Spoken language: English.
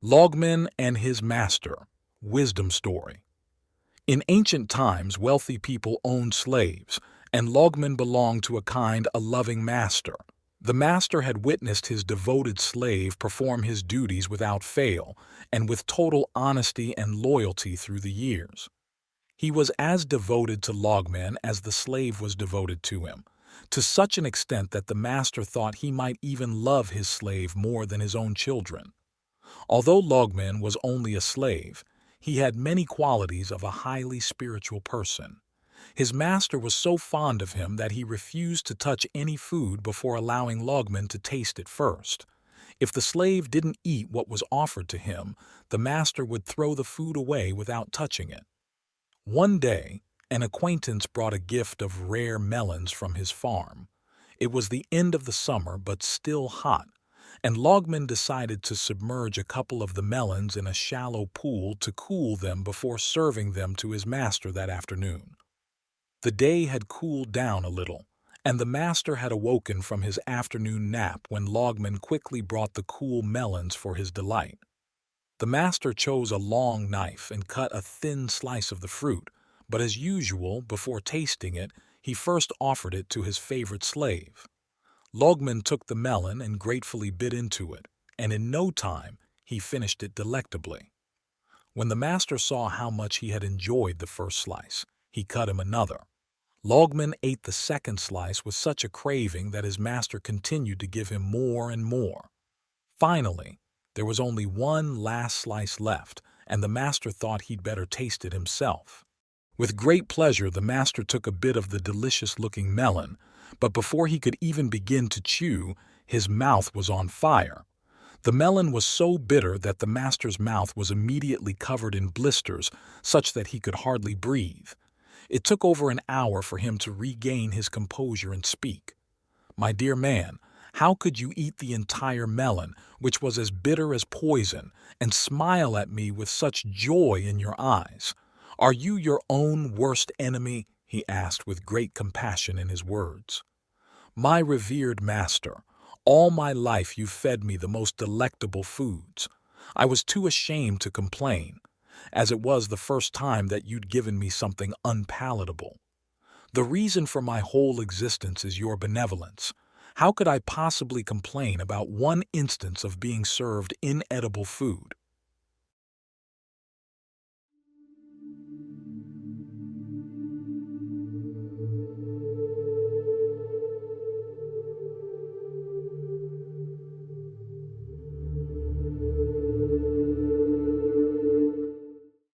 Loghman and his master. Wisdom story. In ancient times, wealthy people owned slaves, and Loghman belonged to a loving master. The master had witnessed his devoted slave perform his duties without fail and with total honesty and loyalty through the years. He was as devoted to Loghman as the slave was devoted to him, to such an extent that the master thought he might even love his slave more than his own children. Although Loghman was only a slave, he had many qualities of a highly spiritual person. His master was so fond of him that he refused to touch any food before allowing Loghman to taste it first. If the slave didn't eat what was offered to him, the master would throw the food away without touching it. One day, an acquaintance brought a gift of rare melons from his farm. It was the end of the summer, but still hot, and Loghman decided to submerge a couple of the melons in a shallow pool to cool them before serving them to his master that afternoon. The day had cooled down a little, and the master had awoken from his afternoon nap when Loghman quickly brought the cool melons for his delight. The master chose a long knife and cut a thin slice of the fruit, but as usual, before tasting it, he first offered it to his favorite slave. Loghman took the melon and gratefully bit into it, and in no time he finished it delectably. When the master saw how much he had enjoyed the first slice, he cut him another. Loghman ate the second slice with such a craving that his master continued to give him more and more. Finally, there was only one last slice left, and the master thought he'd better taste it himself. With great pleasure, the master took a bit of the delicious-looking melon, but before he could even begin to chew, his mouth was on fire. The melon was so bitter that the master's mouth was immediately covered in blisters, such that he could hardly breathe. It took over an hour for him to regain his composure and speak. "My dear man, how could you eat the entire melon, which was as bitter as poison, and smile at me with such joy in your eyes? Are you your own worst enemy?" he asked with great compassion in his words. "My revered master, all my life you fed me the most delectable foods. I was too ashamed to complain, as it was the first time that you'd given me something unpalatable. The reason for my whole existence is your benevolence. How could I possibly complain about one instance of being served inedible food?